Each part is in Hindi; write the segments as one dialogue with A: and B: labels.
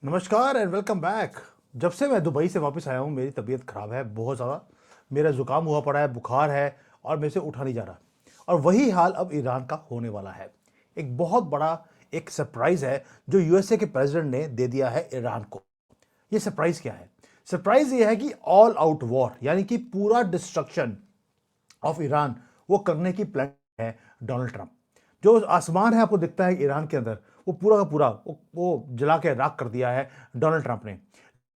A: नमस्कार एंड वेलकम बैक। जब से मैं दुबई से वापस आया हूँ मेरी तबीयत ख़राब है बहुत ज़्यादा। मेरा ज़ुकाम हुआ पड़ा है, बुखार है और मेरे से उठा नहीं जा रहा। और वही हाल अब ईरान का होने वाला है। एक बहुत बड़ा एक सरप्राइज़ है जो यूएसए के प्रेसिडेंट ने दे दिया है ईरान को। ये सरप्राइज़ क्या है? सरप्राइज़ ये है कि ऑल आउट वॉर यानी कि पूरा डिस्ट्रक्शन ऑफ ईरान वो करने की प्लान है डोनाल्ड ट्रंप। जो आसमान है आपको दिखता है ईरान के अंदर, वो पूरा का पूरा वो जला के राख कर दिया है डोनाल्ड ट्रंप ने।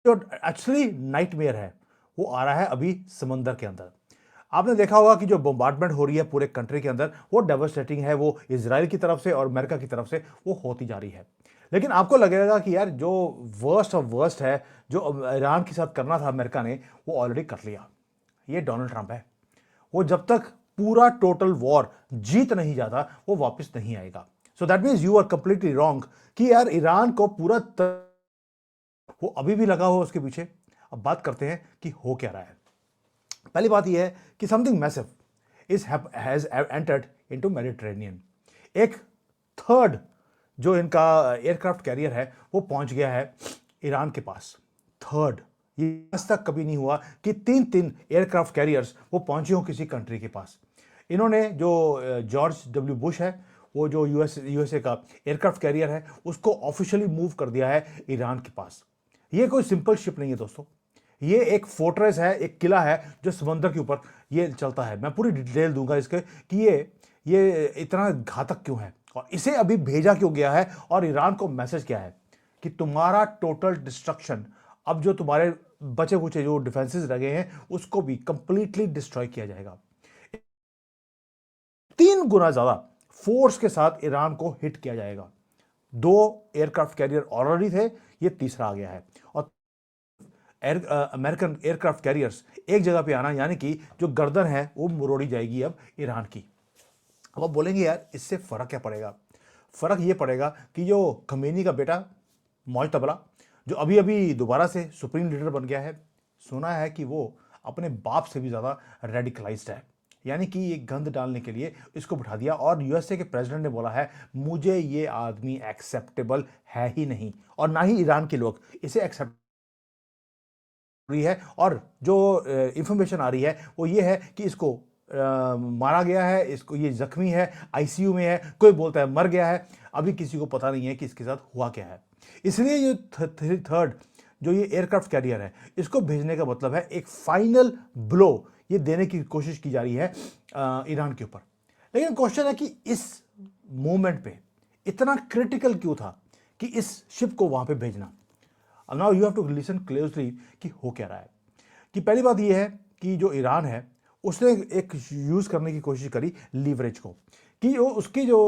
A: जो एक्चुअली नाइटमेयर है वो आ रहा है अभी समंदर के अंदर। आपने देखा होगा कि जो बॉम्बार्डमेंट हो रही है पूरे कंट्री के अंदर वो डेवास्टेटिंग है, वो इसराइल की तरफ से और अमेरिका की तरफ से वो होती जा रही है। लेकिन आपको लगेगा कि यार जो वर्स्ट ऑफ वर्स्ट है जो ईरान के साथ करना था अमेरिका ने वो ऑलरेडी कर लिया। ये डोनाल्ड ट्रंप है। वो जब तक पूरा टोटल वॉर जीत नहीं जाता वो वापस नहीं आएगा। So that means you are completely wrong कि यार ईरान को वो अभी भी लगा हुआ उसके पीछे। अब बात करते हैं कि हो क्या रहा है। पहली बात यह है कि something massive is has entered into Mediterranean. एक थर्ड जो इनका एयरक्राफ्ट कैरियर है वो पहुंच गया है ईरान के पास। थर्ड, ये आज तक कभी नहीं हुआ कि तीन तीन एयरक्राफ्ट कैरियर्स वो पहुंचे हों किसी कंट्री के पास। इन्होंने जो जॉर्ज डब्ल्यू बुश है, वो जो यूएसए का एयरक्राफ्ट कैरियर है उसको ऑफिशियली मूव कर दिया है ईरान के पास। ये कोई सिंपल शिप नहीं है दोस्तों। ये एक फोर्ट्रेस है, एक किला है जो समंदर के ऊपर ये चलता है। मैं पूरी डिटेल दूंगा इसके कि ये इतना घातक क्यों है और इसे अभी भेजा क्यों गया है और ईरान को मैसेज क्या है कि तुम्हारा टोटल डिस्ट्रक्शन, अब जो तुम्हारे बचे कुचे जो डिफेंसेस रह गए हैं उसको भी कंप्लीटली डिस्ट्रॉय किया जाएगा। 3 गुना ज्यादा फोर्स के साथ ईरान को हिट किया जाएगा। 2 एयरक्राफ्ट कैरियर ऑलरेडी थे, ये तीसरा आ गया है। और अमेरिकन एयरक्राफ्ट कैरियर्स एक जगह पे आना यानी कि जो गर्दन है वो मुरोड़ी जाएगी अब ईरान की। अब आप बोलेंगे यार इससे फर्क क्या पड़ेगा? फर्क ये पड़ेगा कि जो खमेनी का बेटा मौज तबला, जो अभी अभी दोबारा से सुप्रीम लीडर बन गया है, सुना है कि वो अपने बाप से भी ज्यादा रेडिकलाइज्ड है। यानी कि ये गंद डालने के लिए इसको बिठा दिया और यूएसए के प्रेसिडेंट ने बोला है मुझे ये आदमी एक्सेप्टेबल है ही नहीं और ना ही ईरान के लोग इसे एक्सेप्ट रही है। और जो इंफॉर्मेशन आ रही है वो ये है कि इसको मारा गया है, इसको ये जख्मी है, आईसीयू में है, कोई बोलता है मर गया है। अभी किसी को पता नहीं है कि इसके साथ हुआ क्या है। इसलिए ये थर्ड जो ये एयरक्राफ्ट कैरियर है इसको भेजने का मतलब है एक फाइनल ब्लो ये देने की कोशिश की जा रही है ईरान के ऊपर। लेकिन क्वेश्चन है कि इस मोमेंट पे इतना क्रिटिकल क्यों था कि इस शिप को वहां पे भेजना। अब now you have to listen closely कि हो क्या रहा है। कि पहली बात यह है कि जो ईरान है उसने एक यूज करने की कोशिश करी लीवरेज को कि वो उसकी जो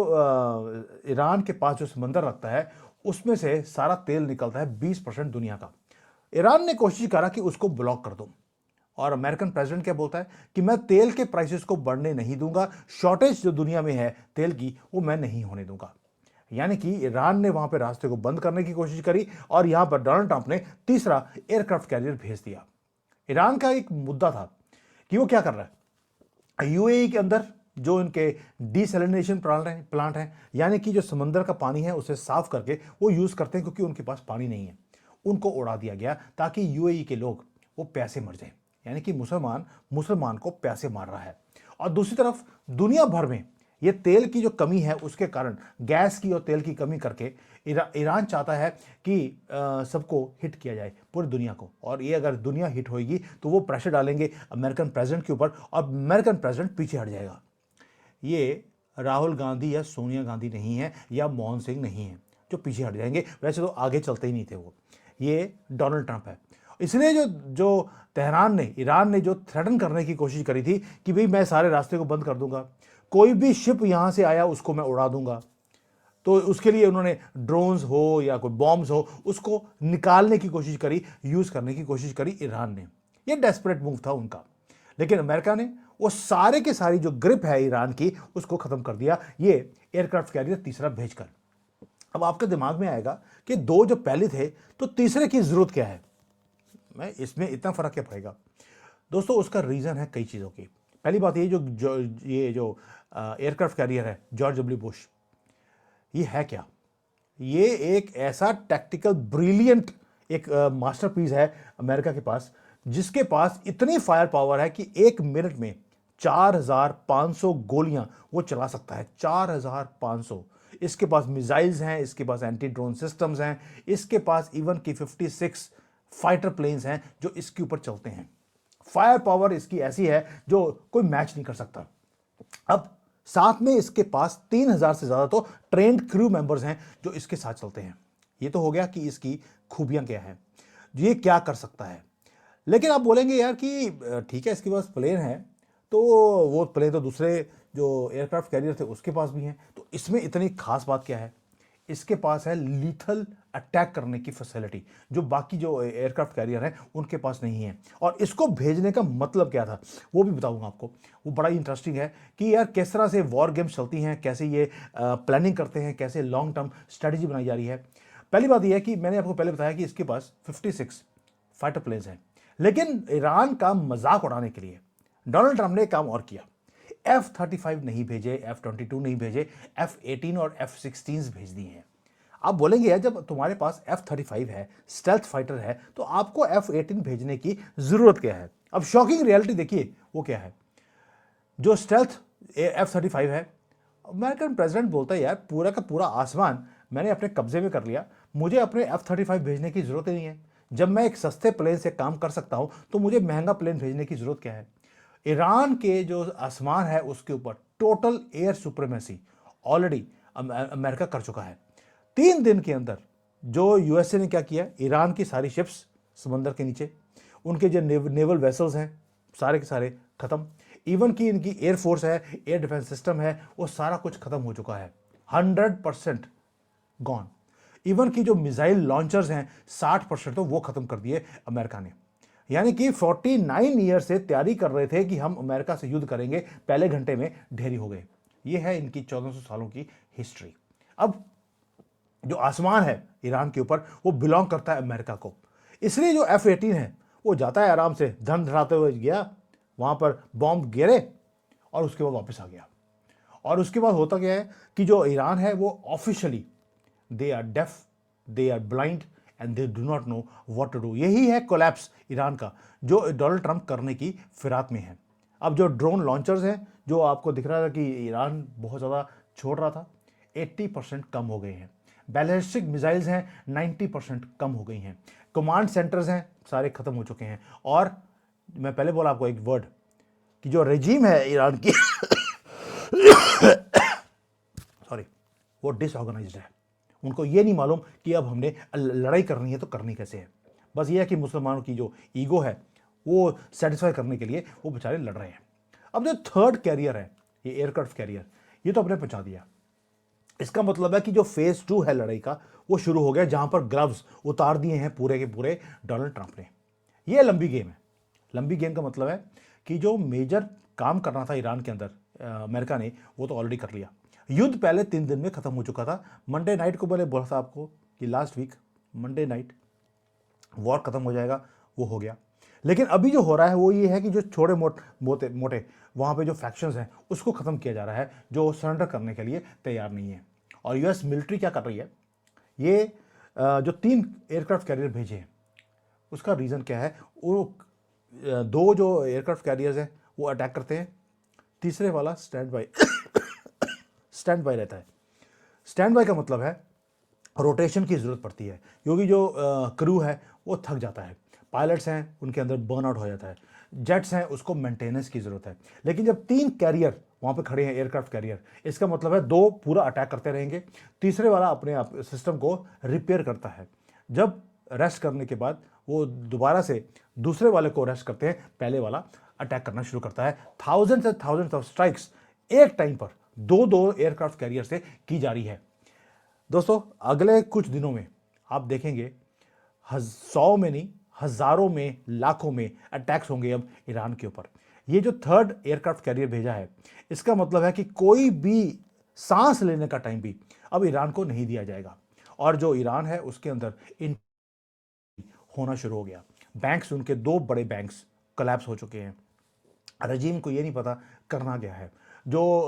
A: ईरान के पास जो समंदर रखता है उसमें से सारा तेल निकलता है 20% दुनिया का। ईरान ने कोशिश करा कि उसको ब्लॉक कर दो और अमेरिकन प्रेसिडेंट क्या बोलता है कि मैं तेल के प्राइसेस को बढ़ने नहीं दूंगा, शॉर्टेज जो दुनिया में है तेल की वो मैं नहीं होने दूंगा। यानी कि ईरान ने वहां पे रास्ते को बंद करने की कोशिश करी और यहां पर डोनाल्ड ट्रंप ने तीसरा एयरक्राफ्ट कैरियर भेज दिया। ईरान का एक मुद्दा था कि वो क्या कर रहा है यूएई के अंदर जो इनके डिसैलिनेशन प्लांट है यानी कि जो समंदर का पानी है उसे साफ करके वो यूज करते हैं क्योंकि उनके पास पानी नहीं है, उनको उड़ा दिया गया ताकि यूएई के लोग वो प्यासे मर जाए। यानी कि मुसलमान मुसलमान को प्यासे मार रहा है। और दूसरी तरफ दुनिया भर में ये तेल की जो कमी है उसके कारण गैस की और तेल की कमी करके ईरान चाहता है कि सबको हिट किया जाए पूरी दुनिया को। और ये अगर दुनिया हिट होगी तो वो प्रेशर डालेंगे अमेरिकन प्रेसिडेंट के ऊपर और अमेरिकन प्रेसिडेंट पीछे हट जाएगा। ये राहुल गांधी या सोनिया गांधी नहीं है या मनमोहन सिंह नहीं है जो पीछे हट जाएंगे, वैसे तो आगे चलते ही नहीं थे वो। ये डोनाल्ड ट्रंप है। इसलिए जो जो तेहरान ने ईरान ने जो थ्रेटन करने की कोशिश करी थी कि भाई मैं सारे रास्ते को बंद कर दूंगा, कोई भी शिप यहां से आया उसको मैं उड़ा दूंगा, तो उसके लिए उन्होंने ड्रोन्स हो या कोई बॉम्ब्स हो उसको निकालने की कोशिश करी, यूज करने की कोशिश करी ईरान ने। ये डेस्परेट मूव था उनका। लेकिन अमेरिका ने वो सारे के सारी जो ग्रिप है ईरान की उसको खत्म कर दिया ये एयरक्राफ्ट कैरियर तीसरा भेजकर। अब आपके दिमाग में आएगा कि दो जो पहले थे तो तीसरे की जरूरत क्या है, मैं इसमें इतना फर्क क्या पड़ेगा। दोस्तों उसका रीजन है कई चीजों की। पहली बात ये जो एयरक्राफ्ट कैरियर है जॉर्ज डब्ल्यू बुश, ये है क्या? ये एक ऐसा टैक्टिकल ब्रिलियंट एक मास्टरपीस है अमेरिका के पास, जिसके पास इतनी फायर पावर है कि 1 मिनट में 4,500 गोलियां वो चला सकता है। 4,500। इसके पास मिसाइल्स हैं, इसके पास एंटी ड्रोन सिस्टम्स हैं, इसके पास इवन की 56 फाइटर प्लेन्स हैं जो इसके ऊपर चलते हैं। फायर पावर इसकी ऐसी है जो कोई मैच नहीं कर सकता। अब साथ में इसके पास 3,000 से ज्यादा तो ट्रेंड क्रू मेंबर्स हैं जो इसके साथ चलते हैं। ये तो हो गया कि इसकी खूबियां क्या हैं, ये क्या कर सकता है। लेकिन आप बोलेंगे यार कि ठीक है इसके पास प्लेन है, तो वो प्लेन तो दूसरे जो एयरक्राफ्ट कैरियर थे उसके पास भी हैं, तो इसमें इतनी खास बात क्या है? इसके पास है लीथल अटैक करने की फैसिलिटी, जो बाकी जो एयरक्राफ्ट कैरियर हैं उनके पास नहीं है। और इसको भेजने का मतलब क्या था वो भी बताऊंगा आपको। वो बड़ा इंटरेस्टिंग है कि यार किस तरह से वॉर गेम्स चलती हैं, कैसे ये प्लानिंग करते हैं, कैसे लॉन्ग टर्म स्ट्रेटजी बनाई जा रही है। पहली बात यह है कि मैंने आपको पहले बताया कि इसके पास 56 फाइटर प्लेन्स हैं, लेकिन ईरान का मजाक उड़ाने के लिए डोनाल्ड ट्रंप ने एक काम और किया। F-35 नहीं भेजे, F-22 नहीं भेजे, F-18 और F-16 भेज दिए हैं। आप बोलेंगे यार जब तुम्हारे पास F-35 है, स्टेल्थ फाइटर है, तो आपको F-18 भेजने की जरूरत क्या है? अब शॉकिंग रियलिटी देखिए वो क्या है। जो स्टेल्थ F-35 है, अमेरिकन प्रेसिडेंट बोलता है यार पूरा का पूरा आसमान मैंने अपने कब्जे में कर लिया, मुझे अपने F-35 भेजने की जरूरत ही नहीं है। जब मैं एक सस्ते प्लेन से काम कर सकता हूं तो मुझे महंगा प्लेन भेजने की जरूरत क्या है? ईरान के जो आसमान है उसके ऊपर total air supremacy already America कर चुका है। 3 दिन के अंदर जो यूएसए ने क्या किया, ईरान की सारी शिप्स समंदर के नीचे, उनके जो नेवल वेसल्स हैं सारे के सारे खत्म। इवन की इनकी एयरफोर्स है, एयर डिफेंस सिस्टम है, वो सारा कुछ खत्म हो चुका है। 100% गॉन। इवन की जो मिसाइल लॉन्चर्स हैं 60% तो वो खत्म कर दिए अमेरिका ने। यानी कि 49 ईयर से तैयारी कर रहे थे कि हम अमेरिका से युद्ध करेंगे, पहले घंटे में ढेरी हो गए। ये है इनकी 1400 सालों की हिस्ट्री। अब जो आसमान है ईरान के ऊपर वो बिलोंग करता है अमेरिका को, इसलिए जो F-18 है वो जाता है आराम से, धन धड़ाते हुए गया, वहां पर बॉम्ब गिरे और उसके बाद वापस आ गया। और उसके बाद होता क्या है कि जो ईरान है वो officially they are deaf, they are blind and they do not know what to do. यही है कोलैप्स ईरान का, जो डोनाल्ड ट्रंप करने की फिराक में है। अब जो ड्रोन लॉन्चर्स हैं जो आपको दिख रहा था कि ईरान बहुत ज़्यादा छोड़ रहा था, 80% कम हो गए हैं। बैलिस्टिक मिसाइल्स हैं 90% कम हो गई हैं। कमांड सेंटर्स हैं सारे खत्म हो चुके हैं। और मैं पहले बोला आपको एक वर्ड कि जो रेजीम है ईरान की सॉरी, वो डिसऑर्गेनाइज्ड है। उनको ये नहीं मालूम कि अब हमने लड़ाई करनी है तो करनी कैसे है। बस ये है कि मुसलमानों की जो ईगो है वो सेटिस्फाई करने के लिए वो बेचारे लड़ रहे हैं। अब जो थर्ड कैरियर है, ये एयरक्राफ्ट कैरियर, ये तो अपने पहुंचा दिया। इसका मतलब है कि जो फेज 2 है लड़ाई का वो शुरू हो गया, जहां पर ग्लव्स उतार दिए हैं पूरे के पूरे डोनाल्ड ट्रंप ने। ये लंबी गेम है। लंबी गेम का मतलब है कि जो मेजर काम करना था ईरान के अंदर अमेरिका ने, वो तो ऑलरेडी कर लिया। युद्ध पहले 3 दिन में खत्म हो चुका था। मंडे नाइट को मैंने बोला था आपको कि last week Monday night war खत्म हो जाएगा, वो हो गया। लेकिन अभी जो हो रहा है वो ये है कि जो छोटे मोटे वहाँ पे जो फैक्शंस हैं उसको ख़त्म किया जा रहा है, जो सरेंडर करने के लिए तैयार नहीं है। और यूएस मिलिट्री क्या कर रही है, ये जो 3 एयरक्राफ्ट कैरियर भेजे हैं उसका रीज़न क्या है? वो 2 जो एयरक्राफ्ट कैरियर्स हैं वो अटैक करते हैं, तीसरे वाला स्टैंड बाई स्टैंड बाई रहता है। स्टैंड बाई का मतलब है रोटेशन की ज़रूरत पड़ती है, क्योंकि जो क्रू है वो थक जाता है, पायलट्स हैं उनके अंदर बर्नआउट हो जाता है, जेट्स हैं उसको मेंटेनेंस की ज़रूरत है। लेकिन जब 3 कैरियर वहाँ पे खड़े हैं एयरक्राफ्ट कैरियर, इसका मतलब है 2 पूरा अटैक करते रहेंगे, तीसरे वाला अपने आप सिस्टम को रिपेयर करता है। जब रेस्ट करने के बाद वो दोबारा से दूसरे वाले को रेस्ट करते हैं, पहले वाला अटैक करना शुरू करता है। थाउजेंड्स ऑफ स्ट्राइक्स एक टाइम पर 2 एयरक्राफ्ट कैरियर से की जा रही है। दोस्तों अगले कुछ दिनों में आप देखेंगे 100 में नहीं, हजारों में, लाखों में अटैक्स होंगे अब ईरान के ऊपर। ये जो थर्ड एयरक्राफ्ट कैरियर भेजा है, इसका मतलब है कि कोई भी सांस लेने का टाइम भी अब ईरान को नहीं दिया जाएगा। और जो ईरान है उसके अंदर इन होना शुरू हो गया। बैंक्स, उनके 2 बड़े बैंक्स कोलैप्स हो चुके हैं। रजीम को ये नहीं पता करना क्या है। जो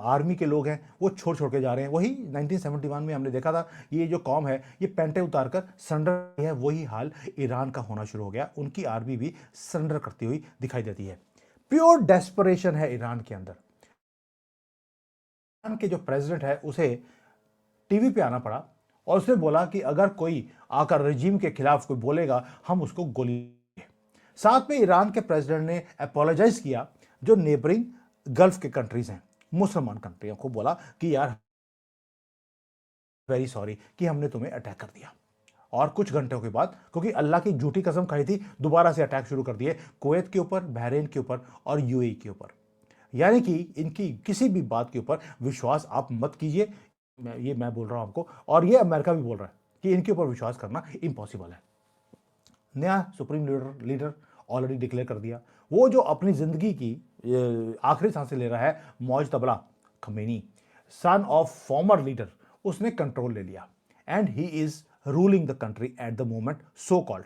A: आर्मी के लोग हैं वो छोड़ छोड़ के जा रहे हैं। वही 1971 में हमने देखा था, ये जो कौम है ये पैंटे उतार कर सरेंडर है, वही हाल ईरान का होना शुरू हो गया। उनकी आर्मी भी सरेंडर करती हुई दिखाई देती है। प्योर डेस्परेशन है ईरान के अंदर। ईरान के जो प्रेसिडेंट है उसे टीवी पे आना पड़ा और उसने बोला कि अगर कोई आकर रजीम के खिलाफ कोई बोलेगा हम उसको गोली। साथ में ईरान के प्रेसिडेंट ने अपोलोजाइज किया जो नेबरिंग गल्फ के कंट्रीज हैं, मुसलमान कंट्रियों को बोला कि यार वेरी सॉरी कि हमने तुम्हें अटैक कर दिया। और कुछ घंटों के बाद, क्योंकि अल्लाह की झूठी कसम खाई थी, दोबारा से अटैक शुरू कर दिए कुवैत के ऊपर, बहरीन के ऊपर और यूएई के ऊपर। यानी कि इनकी किसी भी बात के ऊपर विश्वास आप मत कीजिए। ये मैं बोल रहा हूं आपको, और ये अमेरिका भी बोल रहा है कि इनके ऊपर विश्वास करना इम्पॉसिबल है। नया सुप्रीम लीडर ऑलरेडी डिक्लेयर कर दिया। वो जो अपनी जिंदगी की आखिरी सांसें ले रहा है, मौज tabla Khamenei, son of former leader, उसने कंट्रोल ले लिया and he is ruling the country at the moment so called.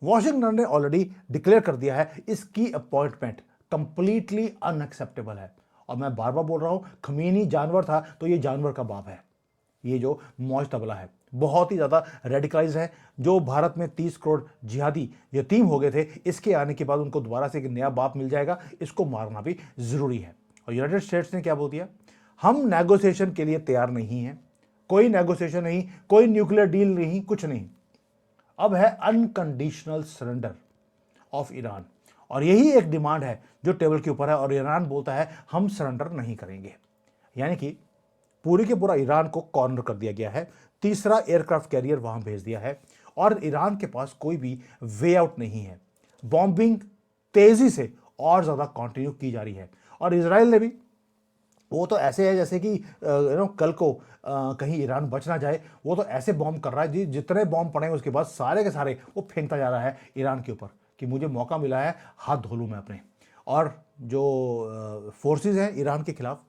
A: Washington ने ऑलरेडी डिक्लेयर कर दिया है इसकी अपॉइंटमेंट कंप्लीटली अनएक्सेप्टेबल है। और मैं बार बार बोल रहा हूं, खमीनी जानवर था तो ये जानवर का बाप है। ये जो मौज तबला है बहुत ही ज़्यादा रेडिकलाइज है। जो भारत में 30 करोड़ जिहादी यतीम हो गए थे, इसके आने के बाद उनको दोबारा से एक नया बाप मिल जाएगा। इसको मारना भी ज़रूरी है। और यूनाइटेड स्टेट्स ने क्या बोल दिया, हम नेगोशिएशन के लिए तैयार नहीं हैं। कोई नेगोशिएशन नहीं, कोई न्यूक्लियर डील नहीं, कुछ नहीं। अब है अनकंडीशनल सरेंडर ऑफ ईरान। और यही एक डिमांड है जो टेबल के ऊपर है। और ईरान बोलता है हम सरेंडर नहीं करेंगे। यानी कि पूरी के पूरा ईरान को कॉर्नर कर दिया गया है। तीसरा एयरक्राफ्ट कैरियर वहां भेज दिया है और ईरान के पास कोई भी वे आउट नहीं है। बॉम्बिंग तेजी से और ज्यादा कंटिन्यू की जा रही है। और इजराइल ने भी, वो तो ऐसे है जैसे कि कल को कहीं ईरान बच ना जाए, वो तो ऐसे बॉम्ब कर रहा है जी, जितने बॉम्ब पड़ेंगे उसके बाद सारे के सारे वो फेंकता जा रहा है ईरान के ऊपर कि मुझे मौका मिला है, हाथ धो लूँ मैं अपने। और जो फोर्सेस हैं ईरान के खिलाफ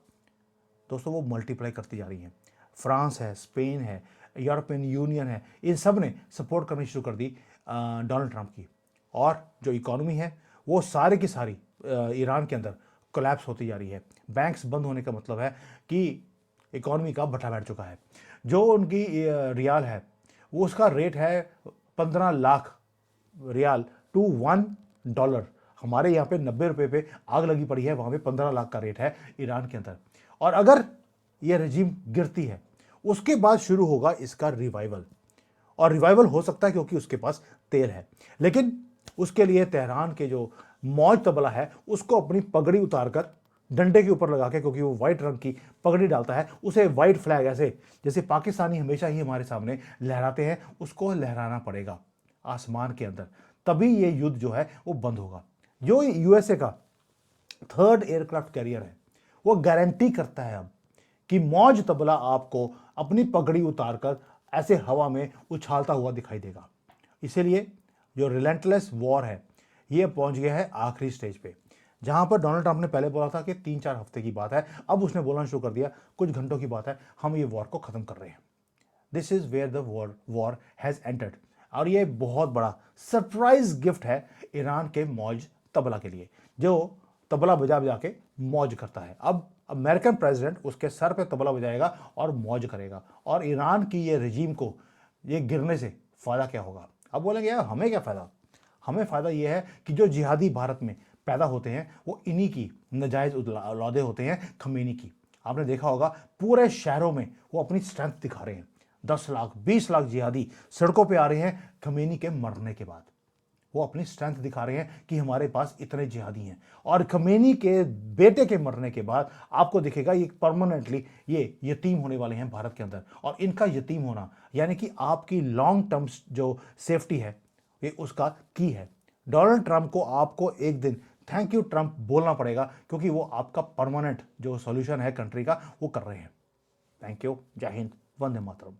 A: दोस्तों, वो मल्टीप्लाई करती जा रही हैं। फ्रांस है, स्पेन है, यूरोपियन यूनियन है, इन सब ने सपोर्ट करनी शुरू कर दी डोनाल्ड ट्रंप की। और जो इकोनॉमी है वो सारी की सारी ईरान के अंदर कोलैप्स होती जा रही है। बैंक्स बंद होने का मतलब है कि इकोनॉमी का भट्टा बैठ चुका है। जो उनकी रियाल है वो उसका रेट है 15 लाख रियाल टू $1। हमारे यहाँ पे 90 रुपये पे आग लगी पड़ी है, वहाँ पे 15 लाख का रेट है ईरान के अंदर। और अगर ये रजीम गिरती है उसके बाद शुरू होगा इसका रिवाइवल। और रिवाइवल हो सकता है क्योंकि उसके पास तेल है। लेकिन उसके लिए तेहरान के जो मौज तबला है उसको अपनी पगड़ी उतारकर डंडे के ऊपर लगा के, क्योंकि वो व्हाइट रंग की पगड़ी डालता है, उसे व्हाइट फ्लैग ऐसे जैसे पाकिस्तानी हमेशा ही हमारे सामने लहराते हैं, उसको लहराना पड़ेगा आसमान के अंदर। तभी ये युद्ध जो है वो बंद होगा। जो यूएसए का 3rd एयरक्राफ्ट कैरियर है वो गारंटी करता है अब कि मौज तबला आपको अपनी पगड़ी उतारकर ऐसे हवा में उछालता हुआ दिखाई देगा। इसीलिए जो रिलेंटलेस वॉर है ये पहुंच गया है आखिरी स्टेज पे, जहां पर डोनाल्ड ट्रंप ने पहले बोला था कि 3-4 हफ्ते की बात है, अब उसने बोलना शुरू कर दिया कुछ घंटों की बात है, हम ये वॉर को खत्म कर रहे हैं। This is where the war has entered. और ये बहुत बड़ा सरप्राइज गिफ्ट है ईरान के मौज तबला के लिए, जो तबला बजा बजा के मौज करता है। अब अमेरिकन प्रेसिडेंट उसके सर पे तबला बजाएगा और मौज करेगा। और ईरान की ये रजीम को ये गिरने से फायदा क्या होगा? अब बोलेंगे यार हमें क्या फायदा? हमें फायदा ये है कि जो जिहादी भारत में पैदा होते हैं वो इन्हीं की नजायज औलादे होते हैं, खमेनी की। आपने देखा होगा पूरे शहरों में वो अपनी स्ट्रेंथ दिखा रहे हैं। 10 लाख 20 लाख जिहादी सड़कों पे आ रहे हैं खमेनी के मरने के बाद। वो अपनी स्ट्रेंथ दिखा रहे हैं कि हमारे पास इतने जिहादी हैं। और खमेनी के बेटे के मरने के बाद आपको दिखेगा ये परमानेंटली ये यतीम होने वाले हैं भारत के अंदर। और इनका यतीम होना यानी कि आपकी लॉन्ग टर्म जो सेफ्टी है ये उसका की है। डोनाल्ड ट्रंप को आपको एक दिन थैंक यू ट्रंप बोलना पड़ेगा, क्योंकि वो आपका परमानेंट जो सॉल्यूशन है कंट्री का वो कर रहे हैं। Thank you. जय हिंद। वंदे मातरम।